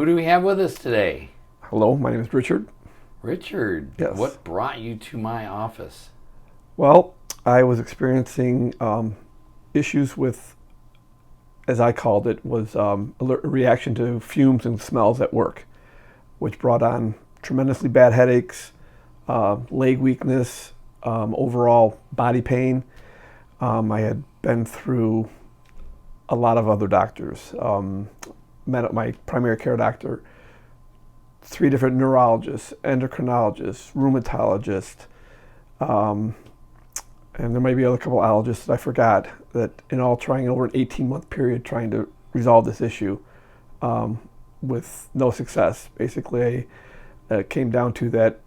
Who do we have with us today? Hello, my name is Richard. Richard, Yes. what brought you to my office? Well, I was experiencing issues with, as I called it, was a reaction to fumes and smells at work, which brought on tremendously bad headaches, leg weakness, overall body pain. I had been through a lot of other doctors, met my primary care doctor, 3 different neurologists, endocrinologists, rheumatologists, and there may be a couple allergists that I forgot, that in all trying over an 18-month period trying to resolve this issue with no success. Basically, it came down to that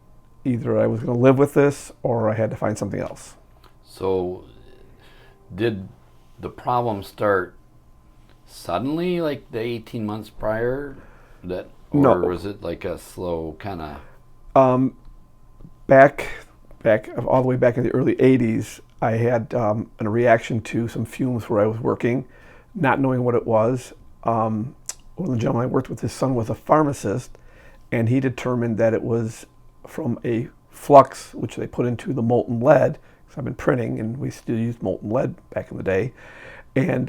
either I was going to live with this or I had to find something else. So, did the problem start suddenly, like the 18 months prior? Or No. was it like a slow kind of... Back all the way back in the early 80s, I had a reaction to some fumes where I was working, not knowing what it was. One of the gentlemen I worked with, his son was a pharmacist, and he determined that it was from a flux which they put into the molten lead, because I've been printing and we still used molten lead back in the day, and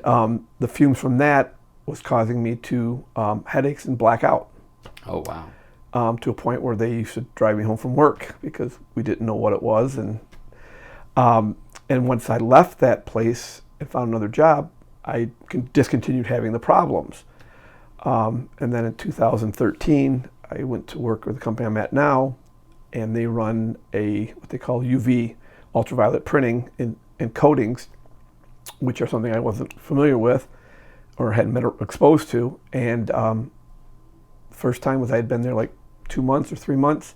the fumes from that was causing me to headaches and blackout. Oh, wow. To a point where they used to drive me home from work because we didn't know what it was. And once I left that place and found another job, I discontinued having the problems. And then in 2013, I went to work with the company I'm at now, and they run what they call UV, ultraviolet printing and coatings, which are something I wasn't familiar with or hadn't been exposed to. And first time was I had been there like 2 months or 3 months,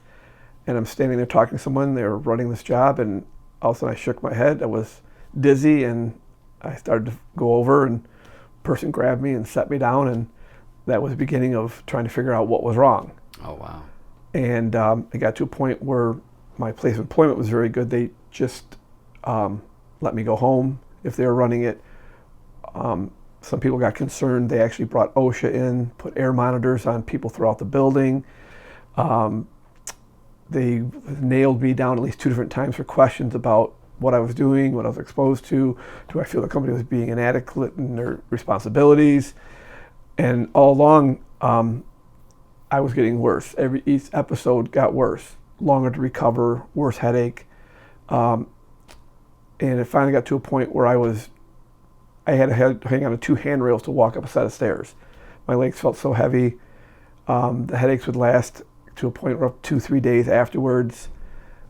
and I'm standing there talking to someone. They were running this job, and all of a sudden I shook my head. I was dizzy, and I started to go over, and a person grabbed me and set me down, and that was the beginning of trying to figure out what was wrong. Oh, wow. And it got to a point where my place of employment was very good. They just let me go home if they were running it. Some people got concerned. They actually brought OSHA in, put air monitors on people throughout the building. They nailed me down at least 2 different times for questions about what I was doing, what I was exposed to. Do I feel the company was being inadequate in their responsibilities? And all along, I was getting worse. Each episode got worse, longer to recover, worse headache. And it finally got to a point where I had to hang on to 2 handrails to walk up a set of stairs. My legs felt so heavy. The headaches would last to a point where 2-3 days afterwards.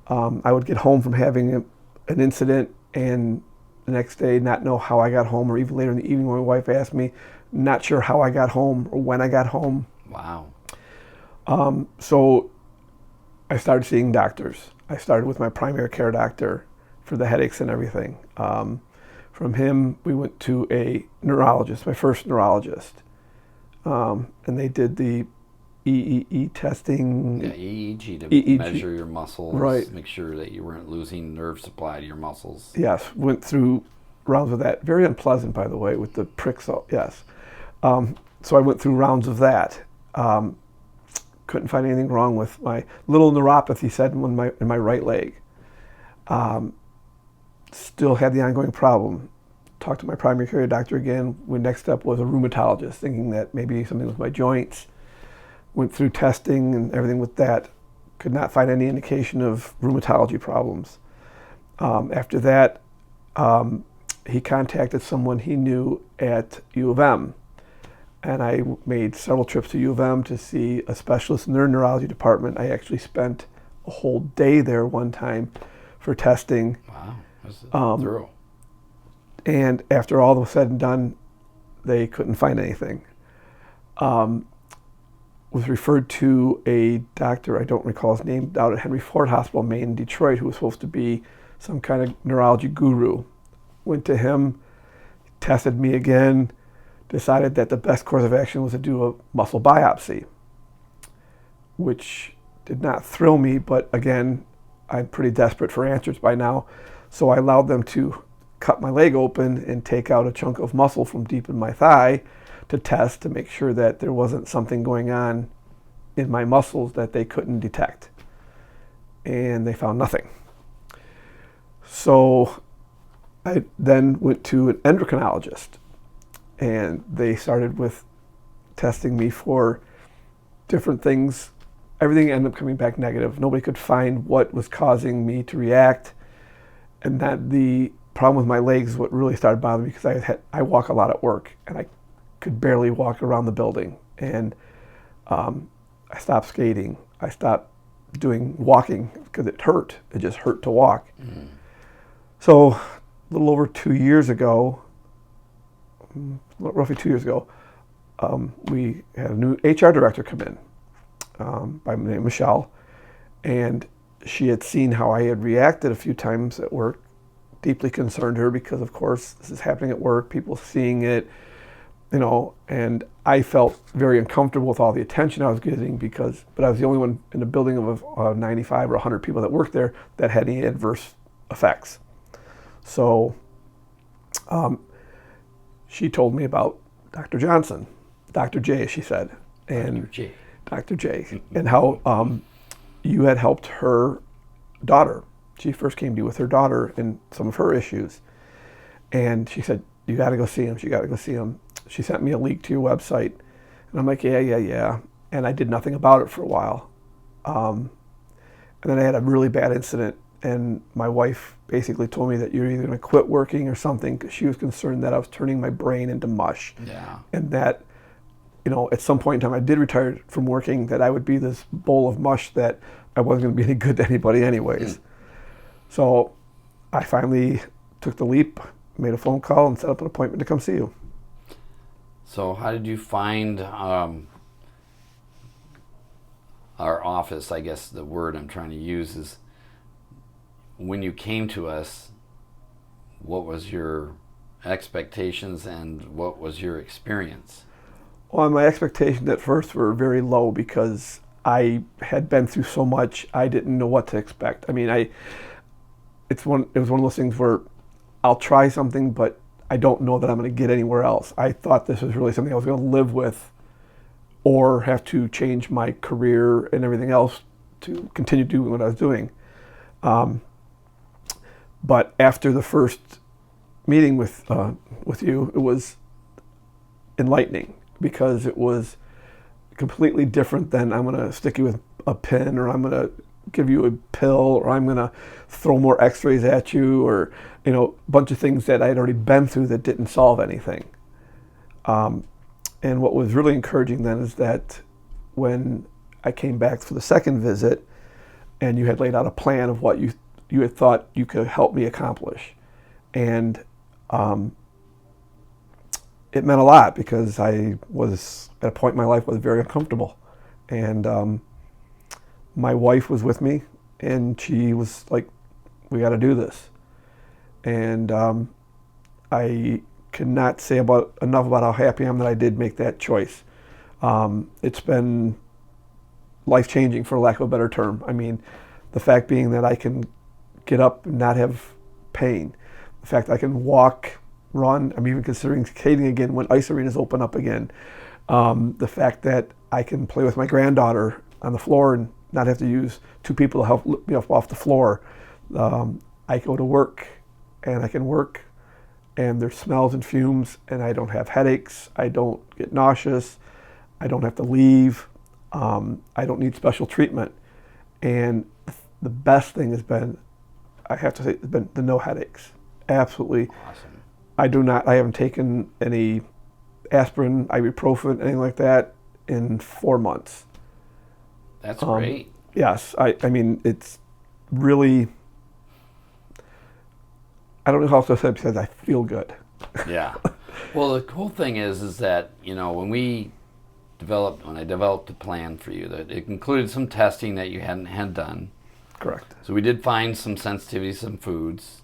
I would get home from having an incident, and the next day not know how I got home, or even later in the evening when my wife asked me, not sure how I got home or when I got home. Wow. So I started seeing doctors. I started with my primary care doctor for the headaches and everything. From him, we went to a neurologist, my first neurologist, and they did the EEG testing. Yeah, EEG to EEG. measure your muscles, Right. make sure that you weren't losing nerve supply to your muscles. Yes, went through rounds of that. Very unpleasant, by the way, with the pricks. Yes. So I went through rounds of that. Couldn't find anything wrong with my little neuropathy, said, in my right leg. Still had the ongoing problem. Talked to my primary care doctor again. When next up was a rheumatologist, thinking that maybe something with my joints. Went through testing and everything with that. Could not find any indication of rheumatology problems. After that, he contacted someone he knew at U of M. And I made several trips to U of M to see a specialist in their neurology department. I actually spent a whole day there one time for testing. Wow, that's thorough. And after all was said and done, they couldn't find anything. Was referred to a doctor, I don't recall his name, out at Henry Ford Hospital, Maine, in Detroit, who was supposed to be some kind of neurology guru. Went to him, tested me again, decided that the best course of action was to do a muscle biopsy, which did not thrill me, but again, I'm pretty desperate for answers by now, so I allowed them to cut my leg open and take out a chunk of muscle from deep in my thigh, to test to make sure that there wasn't something going on in my muscles that they couldn't detect. And they found nothing. So I then went to an endocrinologist, and they started with testing me for different things. Everything ended up coming back negative. Nobody could find what was causing me to react. And that the problem with my legs is what really started bothering me, because I walk a lot at work, and I could barely walk around the building. And I stopped skating. I stopped doing walking because it hurt. It just hurt to walk. So a little over 2 years ago, roughly 2 years ago, we had a new HR director come in by the name of Michelle, and she had seen how I had reacted a few times at work. Deeply concerned her, because of course this is happening at work, people seeing it, and I felt very uncomfortable with all the attention I was getting, but I was the only one in a building of 95 or 100 people that worked there that had any adverse effects. So she told me about Dr. Johnson, Dr. J, she said, and Dr. J, and how you had helped her daughter. She first came to you with her daughter and some of her issues, and she said, you got to go see him. You got to go see him. She sent me a link to your website, and I'm like, yeah. And I did nothing about it for a while. And then I had a really bad incident, and my wife basically told me that you're either going to quit working or something, because she was concerned that I was turning my brain into mush. Yeah. And that, at some point in time, I did retire from working, that I would be this bowl of mush that I wasn't going to be any good to anybody anyways. So I finally took the leap, made a phone call, and set up an appointment to come see you. So how did you find our office? I guess the word I'm trying to use is, when you came to us, what was your expectations and what was your experience? Well, my expectations at first were very low, because I had been through so much, I didn't know what to expect. I mean, it was one of those things where I'll try something, but I don't know that I'm going to get anywhere else. I thought this was really something I was going to live with, or have to change my career and everything else to continue doing what I was doing. But after the first meeting with you, it was enlightening, because it was completely different than, I'm going to stick you with a pin, or I'm going to give you a pill, or I'm going to throw more x-rays at you, or a bunch of things that I had already been through that didn't solve anything. And what was really encouraging then is that when I came back for the second visit, and you had laid out a plan of what you had thought you could help me accomplish, and it meant a lot, because I was at a point in my life was very uncomfortable, and my wife was with me, and she was like, we got to do this. And I cannot say enough about how happy I am that I did make that choice. It's been life-changing, for lack of a better term. I mean, the fact being that I can get up and not have pain, the fact that I can walk, run, I'm even considering skating again when ice arenas open up again, the fact that I can play with my granddaughter on the floor and not have to use two people to help lift me up off the floor. I go to work, and I can work, and there's smells and fumes, and I don't have headaches, I don't get nauseous, I don't have to leave, I don't need special treatment. And the best thing has been, I have to say, has been the no headaches. Absolutely. Awesome. I haven't taken any aspirin, ibuprofen, anything like that in 4 months. That's great. Yes, I mean, it's really, I don't know how else to say it, because I feel good. Yeah. Well, the cool thing is that, when I developed the plan for you, that it included some testing that you hadn't had done. Correct. So we did find some sensitivities, some foods,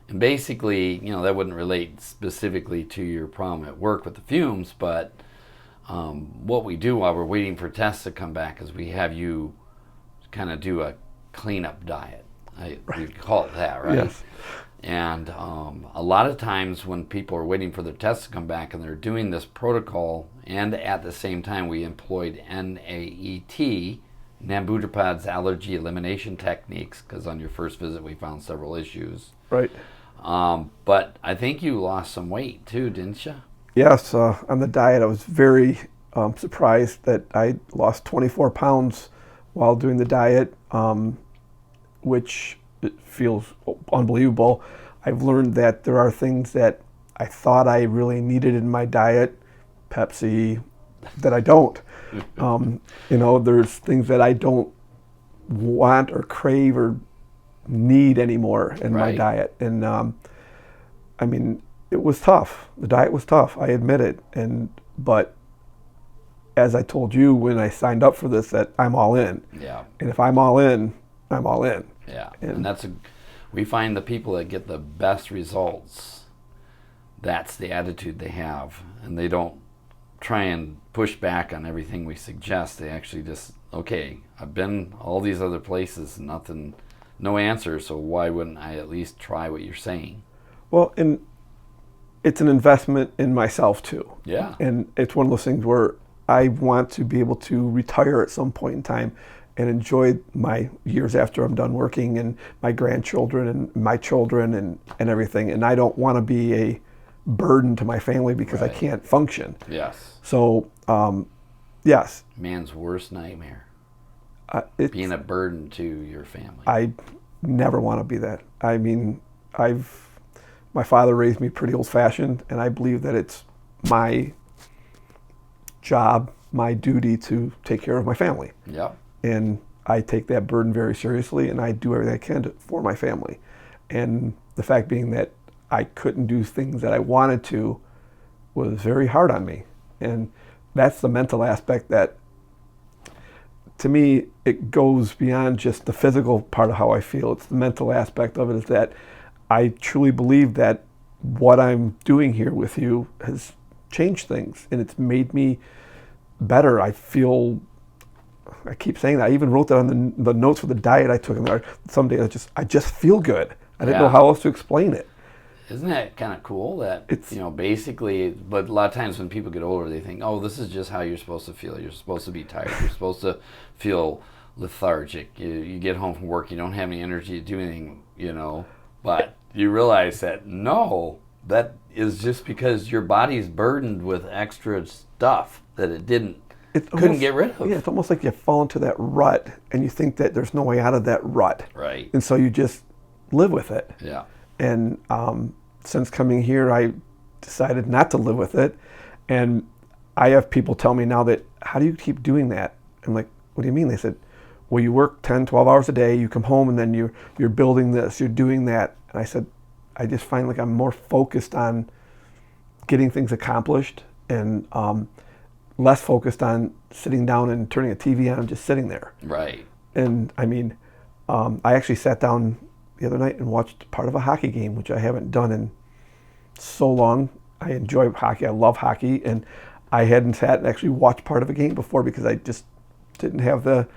and basically, that wouldn't relate specifically to your problem at work with the fumes, but what we do while we're waiting for tests to come back is we have you kind of do a cleanup diet. We call it that, right? Yes. And a lot of times when people are waiting for their tests to come back and they're doing this protocol, and at the same time we employed NAET, Nambudipad's allergy elimination techniques, because on your first visit we found several issues. Right. But I think you lost some weight too, didn't you? Yes, on the diet, I was very surprised that I lost 24 pounds while doing the diet, which it feels unbelievable. I've learned that there are things that I thought I really needed in my diet, Pepsi, that I don't. There's things that I don't want or crave or need anymore in my Right. diet. And it was tough. The diet was tough, I admit it. But as I told you when I signed up for this, that I'm all in. Yeah. And if I'm all in, I'm all in. Yeah. And we find the people that get the best results, that's the attitude they have. And they don't try and push back on everything we suggest. They actually just, okay, I've been all these other places, nothing, no answer, so why wouldn't I at least try what you're saying? Well, and it's an investment in myself too. Yeah. And it's one of those things where I want to be able to retire at some point in time and enjoy my years after I'm done working, and my grandchildren and my children and everything. And I don't want to be a burden to my family because Right. I can't function. Yes. So, yes. Man's worst nightmare, It's, being a burden to your family. I never want to be that. I mean, my father raised me pretty old-fashioned, and I believe that it's my job, my duty to take care of my family. Yep. And I take that burden very seriously, and I do everything I can for my family. And the fact being that I couldn't do things that I wanted to was very hard on me. And that's the mental aspect that, to me, it goes beyond just the physical part of how I feel. It's the mental aspect of it, is that I truly believe that what I'm doing here with you has changed things, and it's made me better. I keep saying that. I even wrote that on the notes for the diet I took. And some days I just feel good. I didn't know how else to explain it. Isn't that kind of cool that, It's- basically, but a lot of times when people get older, they think, oh, this is just how you're supposed to feel. You're supposed to be tired. You're supposed to feel lethargic. You get home from work, you don't have any energy to do anything, but you realize that, no, that is just because your body's burdened with extra stuff that it couldn't get rid of. Yeah, it's almost like you fall into that rut, and you think that there's no way out of that rut. Right. And so you just live with it. Yeah. And since coming here, I decided not to live with it. And I have people tell me now that, how do you keep doing that? I'm like, what do you mean? They said, well, you work 10, 12 hours a day, you come home, and then you're building this, you're doing that. And I said, I just find like I'm more focused on getting things accomplished, and less focused on sitting down and turning a TV on and just sitting there. Right. And I actually sat down the other night and watched part of a hockey game, which I haven't done in so long. I enjoy hockey. I love hockey. And I hadn't sat and actually watched part of a game before because I just didn't have the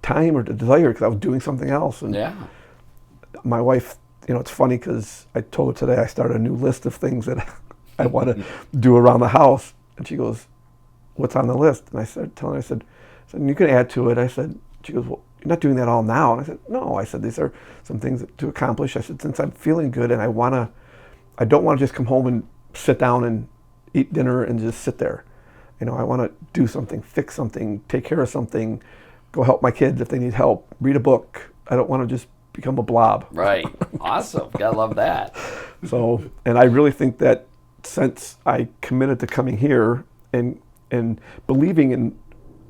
time or the desire, because I was doing something else. And Yeah. my wife, it's funny because I told her today I started a new list of things that I want to do around the house. And she goes, what's on the list? And I started telling her, I said, you can add to it. I said, she goes, well, you're not doing that all now. And I said, no. I said, these are some things to accomplish. I said, since I'm feeling good and I don't want to just come home and sit down and eat dinner and just sit there. I want to do something, fix something, take care of something, go help my kids if they need help, read a book. I don't want to just become a blob. Right. Awesome. Gotta love that. So, and I really think that since I committed to coming here and believing in,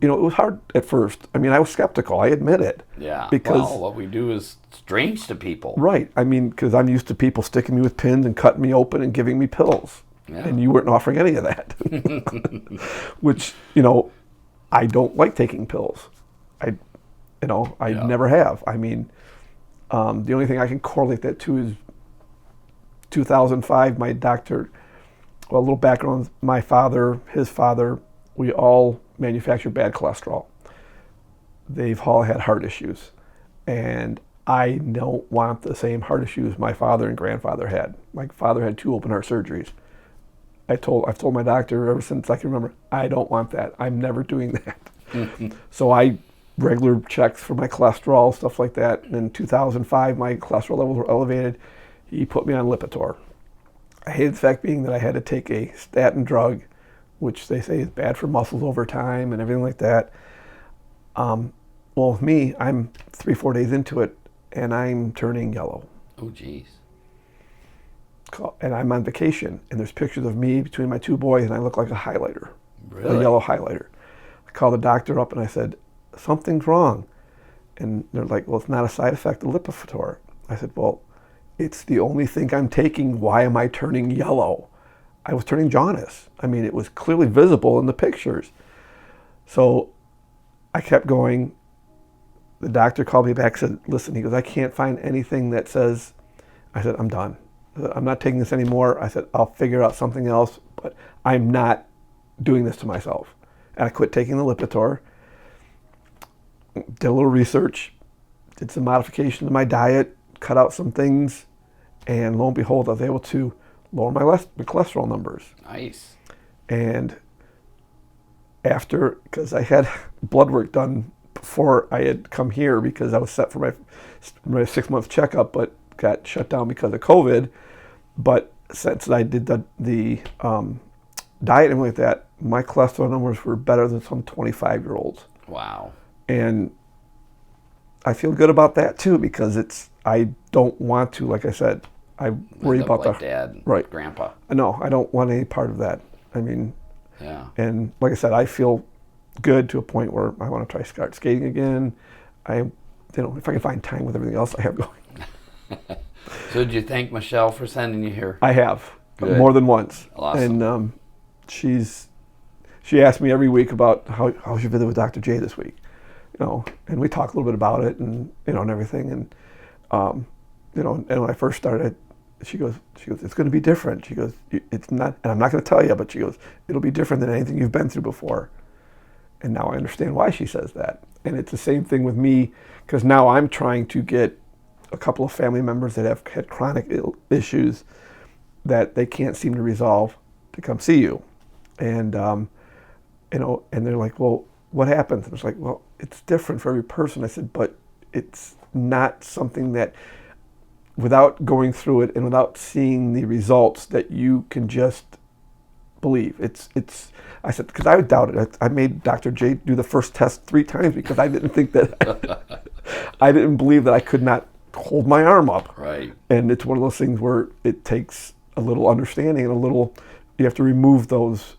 it was hard at first. I mean, I was skeptical. I admit it. Yeah. Because well, what we do is strange to people. Right. I mean, because I'm used to people sticking me with pins and cutting me open and giving me pills. Yeah. And you weren't offering any of that. Which, I don't like taking pills. I never have. I mean, the only thing I can correlate that to is 2005, my doctor, well, a little background, my father, his father, we all manufacture bad cholesterol. They've all had heart issues. And I don't want the same heart issues my father and grandfather had. My father had 2 open heart surgeries. I've told my doctor ever since I can remember, I don't want that. I'm never doing that. So I regular checks for my cholesterol, stuff like that. And in 2005, my cholesterol levels were elevated. He put me on Lipitor. I hated the fact being that I had to take a statin drug, which they say is bad for muscles over time and everything like that. Well, with me, I'm 3-4 days into it, and I'm turning yellow. Oh, geez. And I'm on vacation, and there's pictures of me between my 2 boys, and I look like a highlighter, Really? a yellow highlighter. I called the doctor up, and I said, something's wrong. And they're like, well, it's not a side effect of Lipitor. I said, well, it's the only thing I'm taking. Why am I turning yellow? I was turning jaundice. I mean, it was clearly visible in the pictures. So I kept going. The doctor called me back and said, listen, he goes, I can't find anything that says, I said, I'm done. I'm not taking this anymore. I said, I'll figure out something else, but I'm not doing this to myself. And I quit taking the Lipitor, did a little research, did some modification to my diet, cut out some things, and lo and behold, I was able to lower my cholesterol numbers. Nice. And after, because I had blood work done before I had come here because I was set for my 6-month checkup, but got shut down because of COVID. But since I did the diet and like that, my cholesterol numbers were better than some 25-year-olds. Wow. And I feel good about that too, because I don't want to, like I said, I worry about like dad, right, grandpa. No, I don't want any part of that. I mean, yeah. And like I said, I feel good to a point where I want to start skating again. If I can find time with everything else I have going. So did you thank Michelle for sending you here? I have. Good. More than once. Awesome. And she asks me every week about how's your visit with Dr. J this week, and we talk a little bit about it and and everything, and and when I first started, she goes, it's going to be different. She goes, it's not, and I'm not going to tell you, but she goes, it'll be different than anything you've been through before. And now I understand why she says that. And it's the same thing with me, because now I'm trying to get a couple of family members that have had chronic issues that they can't seem to resolve to come see you. And, and they're like, well, what happens? And it's like, well, it's different for every person. I said, but it's not something that, without going through it and without seeing the results, that you can just believe. I said, because I doubted it. I made Dr. J do the first test 3 times because I didn't think that, I didn't believe that I could not hold my arm up. Right. And it's one of those things where it takes a little understanding and you have to remove those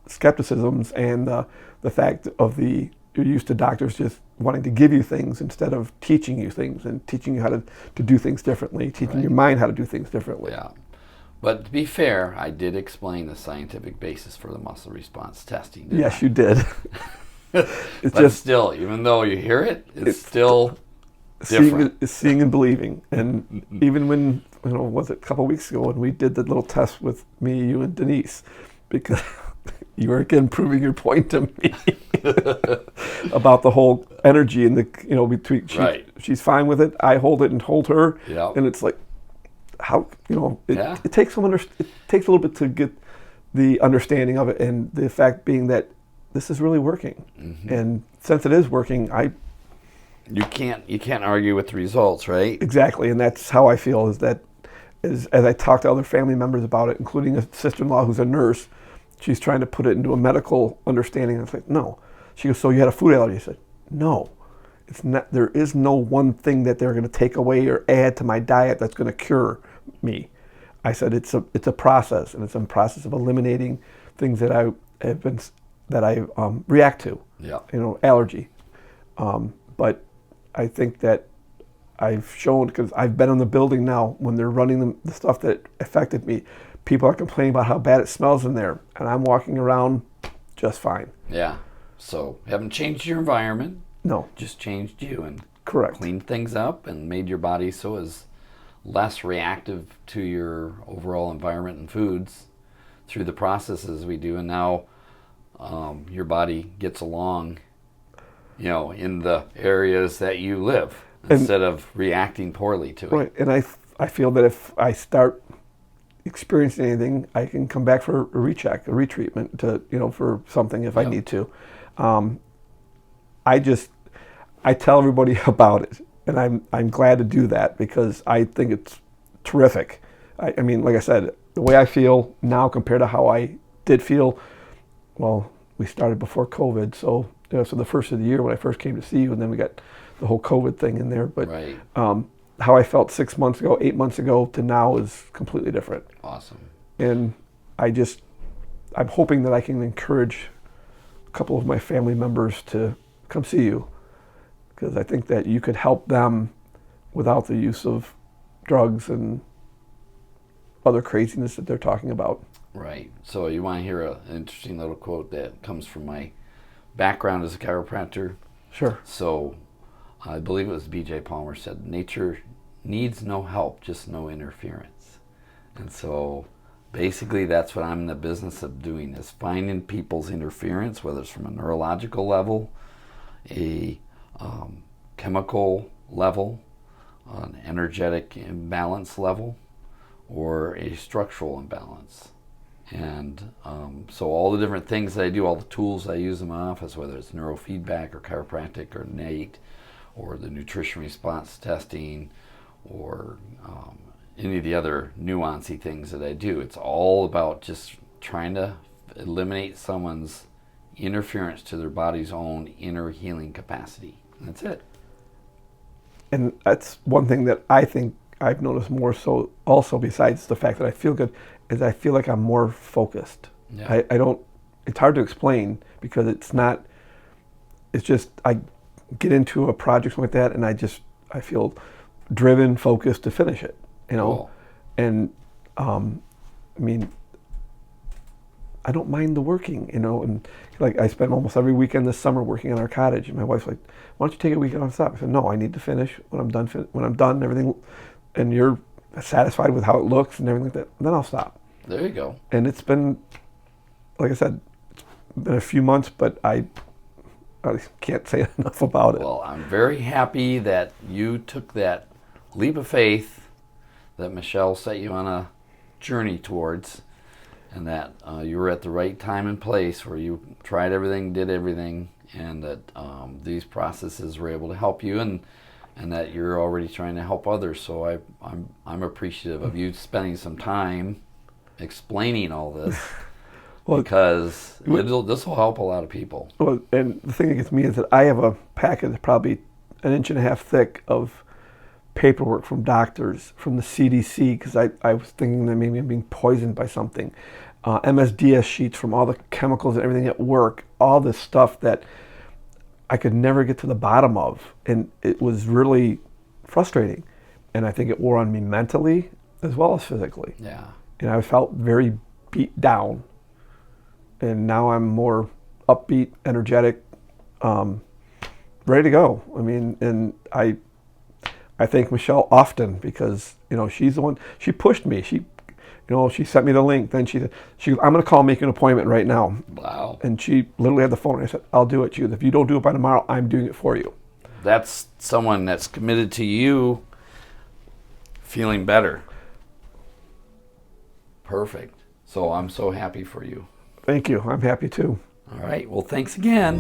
skepticisms and the fact of you're used to doctors just wanting to give you things instead of teaching you things and teaching you how to do things differently, teaching your mind how to do things differently. Yeah. But to be fair, I did explain the scientific basis for the muscle response testing. Yes, you did. But still, even though you hear it, it's still different. It's seeing and believing. And even when, was it a couple of weeks ago when we did the little test with me, you, and Denise, because you were again proving your point to me about the whole energy and between she's fine with it. I hold it and hold her, and it's like how it takes it takes a little bit to get the understanding of it, and the fact being that this is really working, and since it is working, you can't argue with the results, right? Exactly, and that's how I feel. As I talk to other family members about it, including a sister-in-law who's a nurse. She's trying to put it into a medical understanding. And it's like, no. She goes, so you had a food allergy? I said, no. It's not. There is no one thing that they're going to take away or add to my diet that's going to cure me. I said, it's a process, and it's a process of eliminating things that I react to. Yeah. Allergy. But I think that I've shown, because I've been in the building now when they're running the stuff that affected me. People are complaining about how bad it smells in there, and I'm walking around just fine. Yeah. So haven't changed your environment. No. Just changed you and correct. Cleaned things up and made your body so it's less reactive to your overall environment and foods through the processes we do. And now your body gets along, in the areas that you live. instead of reacting poorly to it. Right, and I feel that if I start experiencing anything, I can come back for a recheck, a retreatment to, for something if I need to. I tell everybody about it, and I'm glad to do that because I think it's terrific. I mean, like I said, the way I feel now compared to how I did feel, well, we started before COVID, so so the first of the year when I first came to see you, and then we got the whole COVID thing in there. But right. How I felt 6 months ago, 8 months ago to now is completely different. Awesome. And I'm hoping that I can encourage a couple of my family members to come see you, because I think that you could help them without the use of drugs and other craziness that they're talking about. Right. So you want to hear an interesting little quote that comes from my background as a chiropractor? Sure. So I believe it was B.J. Palmer said, nature needs no help, just no interference. And so basically that's what I'm in the business of doing, is finding people's interference, whether it's from a neurological level, a chemical level, an energetic imbalance level, or a structural imbalance. And so all the different things that I do, all the tools I use in my office, whether it's neurofeedback or chiropractic or NATE or the nutrition response testing or any of the other nuancy things that I do, it's all about just trying to eliminate someone's interference to their body's own inner healing capacity. And that's it. And that's one thing that I think I've noticed more so also, besides the fact that I feel good, is I feel like I'm more focused. Yeah. I don't, it's hard to explain because it's just, I get into a project like that and I feel driven, focused to finish it, Cool. And I mean, I don't mind the working, and like I spent almost every weekend this summer working on our cottage, and my wife's like, why don't you take a weekend off? Stop. I said, no, I need to finish when I'm done, everything, and you're satisfied with how it looks and everything like that, then I'll stop. There you go. And it's been, like I said, it's been a few months, but I can't say enough about it. Well, I'm very happy that you took that leap of faith that Michelle set you on a journey towards, and that you were at the right time and place where you tried everything, did everything, and that these processes were able to help you, and that you're already trying to help others. So I'm appreciative of you spending some time explaining all this, because this will help a lot of people. Well, and the thing that gets me is that I have a packet that's probably 1.5 inches thick of paperwork from doctors, from the CDC, because I was thinking that maybe I'm being poisoned by something. MSDS sheets from all the chemicals and everything at work, all this stuff that I could never get to the bottom of. And it was really frustrating. And I think it wore on me mentally as well as physically. Yeah. And I felt very beat down. And now I'm more upbeat, energetic, ready to go. I mean, and I thank Michelle often because, she's the one, she pushed me. She sent me the link. Then she I'm going to call, make an appointment right now. Wow. And she literally had the phone. I said, I'll do it. She goes, if you don't do it by tomorrow, I'm doing it for you. That's someone that's committed to you feeling better. Perfect. So I'm so happy for you. Thank you. I'm happy too. All right. Well, thanks again.